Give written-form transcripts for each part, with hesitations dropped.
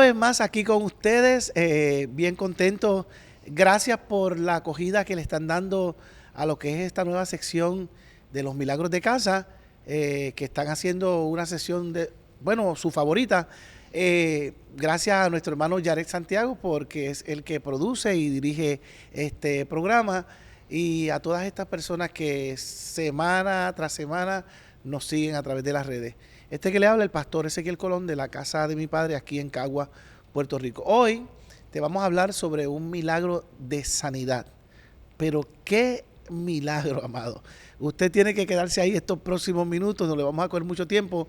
vez más aquí con ustedes, bien contento. Gracias por la acogida que le están dando a lo que es esta nueva sección de los milagros de casa, que están haciendo una sesión de, bueno, su favorita. Gracias a nuestro hermano Yaret Santiago, porque es el que produce y dirige este programa, y a todas estas personas que semana tras semana nos siguen a través de las redes. Este que le habla el pastor Ezequiel Colón de la casa de mi padre aquí en Cagua, Puerto Rico. Hoy te vamos a hablar sobre un milagro de sanidad. Pero qué milagro, amado. Usted tiene que quedarse ahí estos próximos minutos, no le vamos a coger mucho tiempo.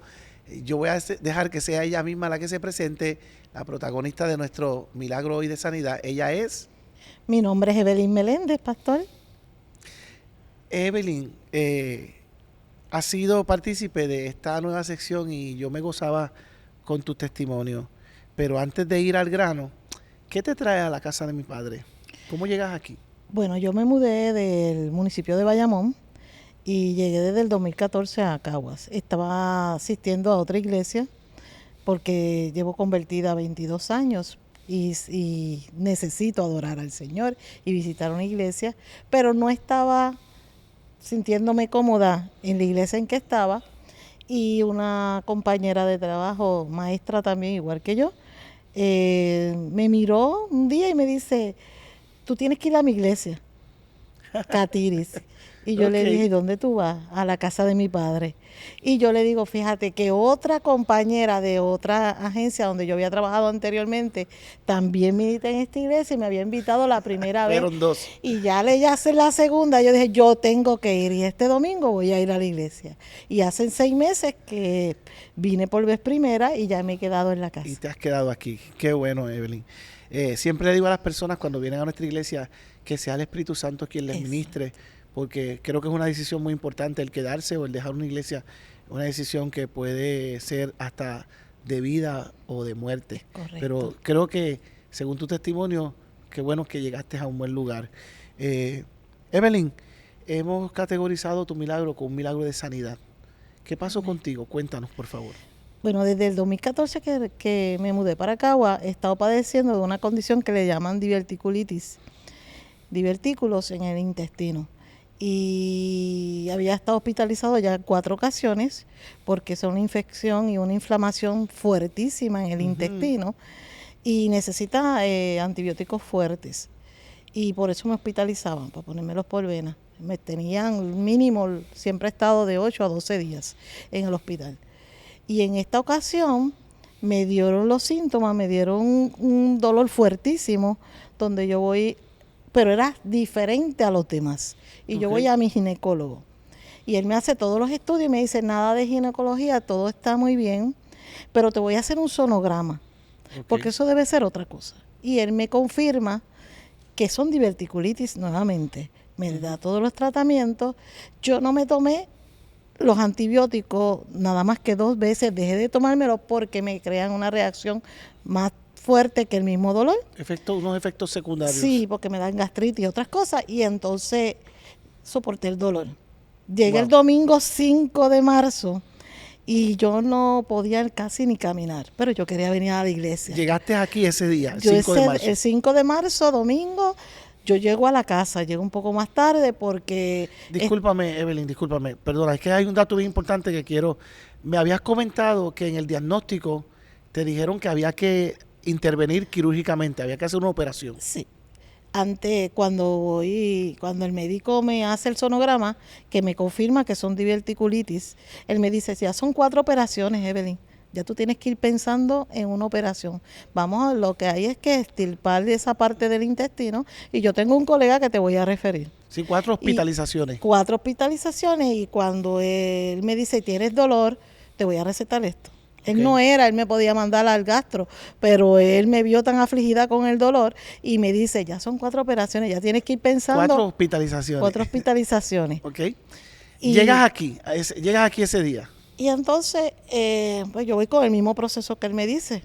Yo voy a dejar que sea ella misma la que se presente, la protagonista de nuestro milagro hoy de sanidad. Ella es... Mi nombre es Evelyn Meléndez, pastor. Evelyn, has sido partícipe de esta nueva sección y yo me gozaba con tu testimonio. Pero antes de ir al grano, ¿qué te trae a la casa de mi padre? ¿Cómo llegas aquí? Bueno, yo me mudé del municipio de Bayamón y llegué desde el 2014 a Caguas. Estaba asistiendo a otra iglesia porque llevo convertida 22 años y necesito adorar al Señor y visitar una iglesia, pero no estaba sintiéndome cómoda en la iglesia en que estaba, y una compañera de trabajo, maestra también igual que yo, me miró un día y me dice: tú tienes que ir a mi iglesia, Catiris. Y yo le dije: ¿dónde tú vas? A la casa de mi padre. Y yo le digo: fíjate que otra compañera de otra agencia donde yo había trabajado anteriormente también milita en esta iglesia y me había invitado la primera vez. Fueron dos. Y ya hace la segunda. Yo dije: yo tengo que ir, y este domingo voy a ir a la iglesia. Y hace 6 meses que vine por vez primera y ya me he quedado en la casa. Y te has quedado aquí. Qué bueno, Evelyn. Siempre le digo a las personas cuando vienen a nuestra iglesia que sea el Espíritu Santo quien les ministre, porque creo que es una decisión muy importante el quedarse o el dejar una iglesia, una decisión que puede ser hasta de vida o de muerte. Correcto. Pero creo que, según tu testimonio, qué bueno que llegaste a un buen lugar. Evelyn, hemos categorizado tu milagro como un milagro de sanidad. ¿Qué pasó contigo? Cuéntanos, por favor. Bueno, desde el 2014 que me mudé para Cagua, he estado padeciendo de una condición que le llaman diverticulitis, divertículos en el intestino. Y había estado hospitalizado ya 4 ocasiones porque es una infección y una inflamación fuertísima en el intestino y necesita antibióticos fuertes. Y por eso me hospitalizaban, para ponérmelos por vena. Me tenían mínimo, siempre he estado de 8 a 12 días en el hospital. Y en esta ocasión me dieron los síntomas, me dieron un dolor fuertísimo, donde yo voy, pero era diferente a los demás. Y yo voy a mi ginecólogo. Y él me hace todos los estudios y me dice: nada de ginecología, todo está muy bien, pero te voy a hacer un sonograma, porque eso debe ser otra cosa. Y él me confirma que son diverticulitis nuevamente. Me da todos los tratamientos. Yo no me tomé los antibióticos nada más que 2 veces, dejé de tomármelos porque me crean una reacción más fuerte que el mismo dolor. Unos efectos secundarios. Sí, porque me dan gastritis y otras cosas, y entonces soporté el dolor. Llegué el domingo 5 de marzo y yo no podía casi ni caminar, pero yo quería venir a la iglesia. Llegaste aquí ese día, el 5 de marzo. El 5 de marzo, domingo, yo llego a la casa, llego un poco más tarde porque... Discúlpame, Evelyn, discúlpame. Perdona, es que hay un dato bien importante que quiero... Me habías comentado que en el diagnóstico te dijeron que había que intervenir quirúrgicamente, había que hacer una operación. Sí. Cuando el médico me hace el sonograma, que me confirma que son diverticulitis, él me dice: ya son 4 operaciones, Evelyn. Ya tú tienes que ir pensando en una operación. Lo que hay es que extirpar esa parte del intestino, y yo tengo un colega que te voy a referir. Sí, 4 hospitalizaciones. 4 hospitalizaciones, y cuando él me dice: tienes dolor, te voy a recetar esto. Él me podía mandar al gastro, pero él me vio tan afligida con el dolor y me dice: ya son 4 operaciones, ya tienes que ir pensando. 4 hospitalizaciones. 4 hospitalizaciones. Llegas aquí ese día. Y entonces, pues yo voy con el mismo proceso que él me dice.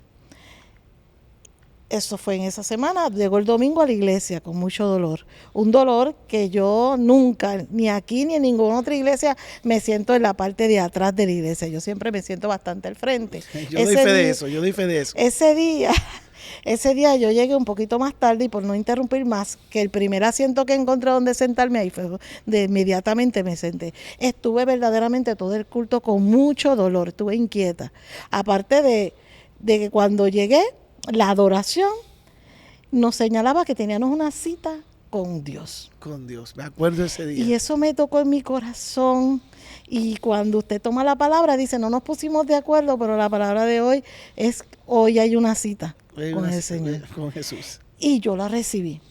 Eso fue en esa semana. Llegó el domingo a la iglesia con mucho dolor. Un dolor que yo nunca, ni aquí ni en ninguna otra iglesia, me siento en la parte de atrás de la iglesia. Yo siempre me siento bastante al frente. Yo doy fe de eso, yo doy fe de eso. Ese día yo llegué un poquito más tarde y por no interrumpir más, que el primer asiento que encontré donde sentarme, ahí fue de inmediatamente me senté. Estuve verdaderamente todo el culto con mucho dolor, estuve inquieta. Aparte de que cuando llegué, la adoración nos señalaba que teníamos una cita con Dios. Con Dios, me acuerdo ese día. Y eso me tocó en mi corazón. Y cuando usted toma la palabra, dice, no nos pusimos de acuerdo, pero la palabra de hoy es, hoy hay una cita con el Señor. Con Jesús. Y yo la recibí.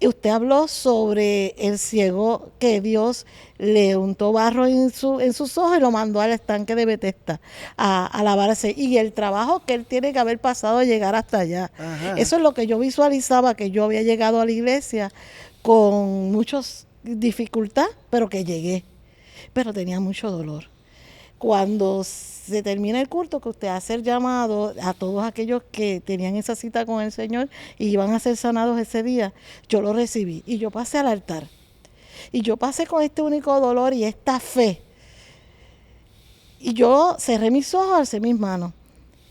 Y usted habló sobre el ciego que Dios le untó barro en sus ojos y lo mandó al estanque de Betesda a lavarse. Y el trabajo que él tiene que haber pasado a llegar hasta allá. Ajá. Eso es lo que yo visualizaba, que yo había llegado a la iglesia con muchas dificultad, pero que llegué. Pero tenía mucho dolor. Cuando se termina el culto, que usted hace el llamado a todos aquellos que tenían esa cita con el Señor y iban a ser sanados ese día, yo lo recibí y yo pasé al altar. Y yo pasé con este único dolor y esta fe. Y yo cerré mis ojos, alcé mis manos.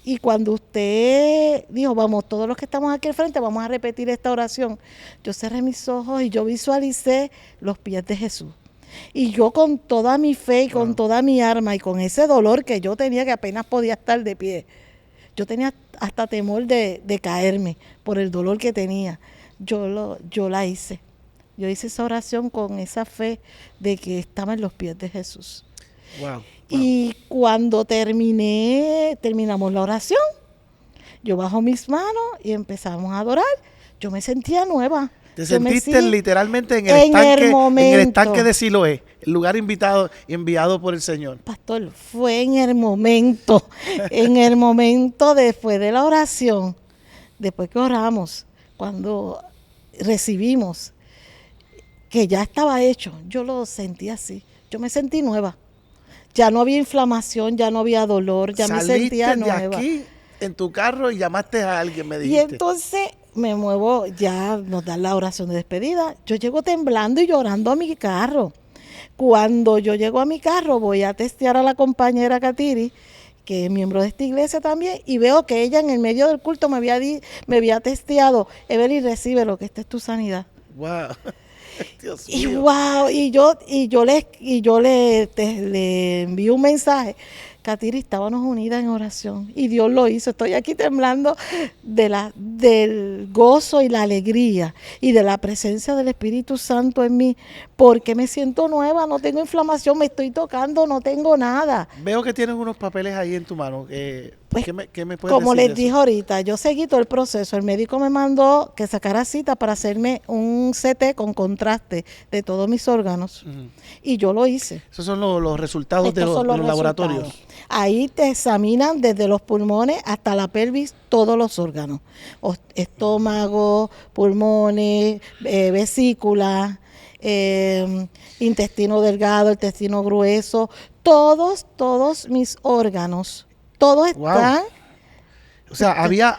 Y cuando usted dijo, vamos, todos los que estamos aquí al frente, vamos a repetir esta oración, yo cerré mis ojos y yo visualicé los pies de Jesús. Y yo con toda mi fe y con toda mi alma y con ese dolor que yo tenía, que apenas podía estar de pie, yo tenía hasta temor de caerme por el dolor que tenía. Yo la hice. Yo hice esa oración con esa fe de que estaba en los pies de Jesús. Wow. Y cuando terminamos la oración, yo bajo mis manos y empezamos a adorar. Yo me sentía nueva. Te sentiste literalmente en el estanque de Siloé, el lugar enviado por el Señor. Pastor, fue en el momento después de la oración, después que oramos, cuando recibimos que ya estaba hecho, yo lo sentí así, yo me sentí nueva. Ya no había inflamación, ya no había dolor, ya me sentía nueva. Saliste de aquí en tu carro y llamaste a alguien, me dijiste. Y entonces me muevo, ya nos dan la oración de despedida. Yo llego temblando y llorando a mi carro. Cuando yo llego a mi carro, voy a testear a la compañera Katiri, que es miembro de esta iglesia también, y veo que ella en el medio del culto me había testeado, Evelyn, recibe lo que esta es tu sanidad. Wow. Dios Y mío. wow, y yo le envío un mensaje. Katiri, estábamos unidas en oración y Dios lo hizo. Estoy aquí temblando del gozo y la alegría y de la presencia del Espíritu Santo en mí, porque me siento nueva, no tengo inflamación, me estoy tocando, no tengo nada. Veo que tienes unos papeles ahí en tu mano. Pues, ¿Qué me puedes como decir les de dije eso? ahorita, yo seguí todo el proceso. El médico me mandó que sacara cita para hacerme un CT con contraste de todos mis órganos. Ujú. Y yo lo hice. Esos son los resultados de Estos los, son de los los laboratorios. resultados. Ahí te examinan desde los pulmones hasta la pelvis todos los órganos. Estómago, pulmones, vesícula, intestino delgado, intestino grueso, todos mis órganos. Todos Wow. están. O sea, había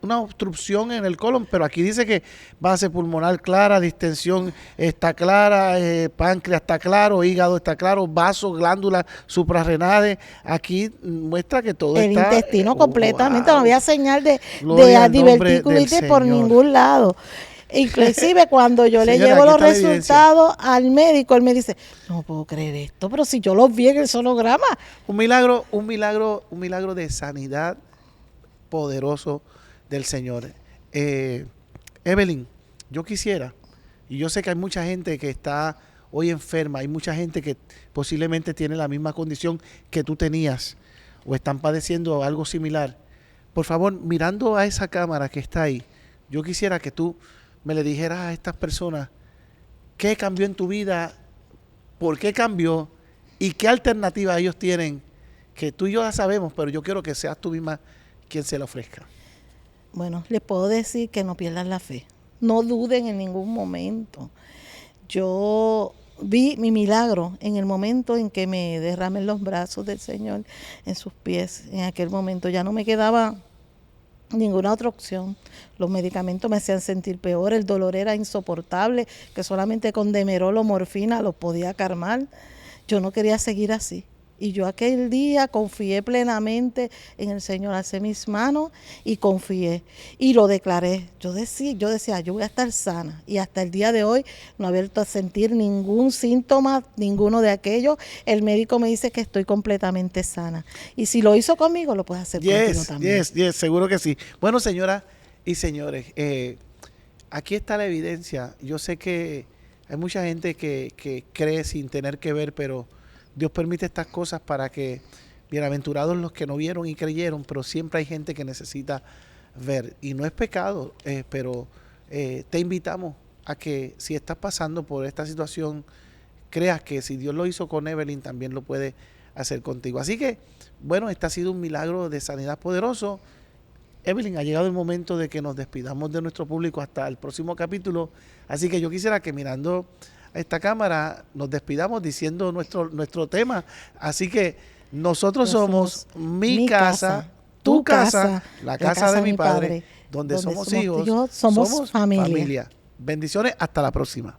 una obstrucción en el colon, pero aquí dice que base pulmonar clara, distensión está clara, páncreas está claro, hígado está claro, vasos, glándulas suprarrenales. Aquí muestra que todo El está... intestino completamente, wow. no había señal de Gloria al nombre diverticulitis del por Señor. ningún lado. Inclusive cuando yo le Señora, llevo aquí los está la evidencia. resultados al médico, él me dice, no puedo creer esto, pero si yo los vi en el sonograma. Un milagro de sanidad poderoso del Señor. Evelyn, yo quisiera, y yo sé que hay mucha gente que está hoy enferma, hay mucha gente que posiblemente tiene la misma condición que tú tenías o están padeciendo algo similar. Por favor, mirando a esa cámara que está ahí, yo quisiera que tú me le dijeras a estas personas qué cambió en tu vida, por qué cambió y qué alternativa ellos tienen, que tú y yo la sabemos, pero yo quiero que seas tú misma quien se la ofrezca. Bueno, les puedo decir que no pierdan la fe, no duden en ningún momento. Yo vi mi milagro en el momento en que me derramé en los brazos del Señor, en sus pies. En aquel momento ya no me quedaba ninguna otra opción. Los medicamentos me hacían sentir peor, el dolor era insoportable, que solamente con Demerol o morfina los podía calmar. Yo no quería seguir así. Y yo aquel día confié plenamente en el Señor, alcé mis manos y confié. Y lo declaré. Yo decía, yo voy a estar sana. Y hasta el día de hoy no he vuelto a sentir ningún síntoma, ninguno de aquellos. El médico me dice que estoy completamente sana. Y si lo hizo conmigo, lo puede hacer contigo también. Yes, seguro que sí. Bueno, señoras y señores, aquí está la evidencia. Yo sé que hay mucha gente que cree sin tener que ver, pero Dios permite estas cosas para que, bienaventurados los que no vieron y creyeron, pero siempre hay gente que necesita ver. Y no es pecado, pero te invitamos a que si estás pasando por esta situación, creas que si Dios lo hizo con Evelyn, también lo puede hacer contigo. Así que, bueno, este ha sido un milagro de sanidad poderoso. Evelyn, ha llegado el momento de que nos despidamos de nuestro público hasta el próximo capítulo. Así que yo quisiera que mirando a esta cámara nos despidamos diciendo nuestro tema. Así que nosotros somos mi casa, tu casa, la casa de mi padre, donde somos hijos, somos familia. Bendiciones, hasta la próxima.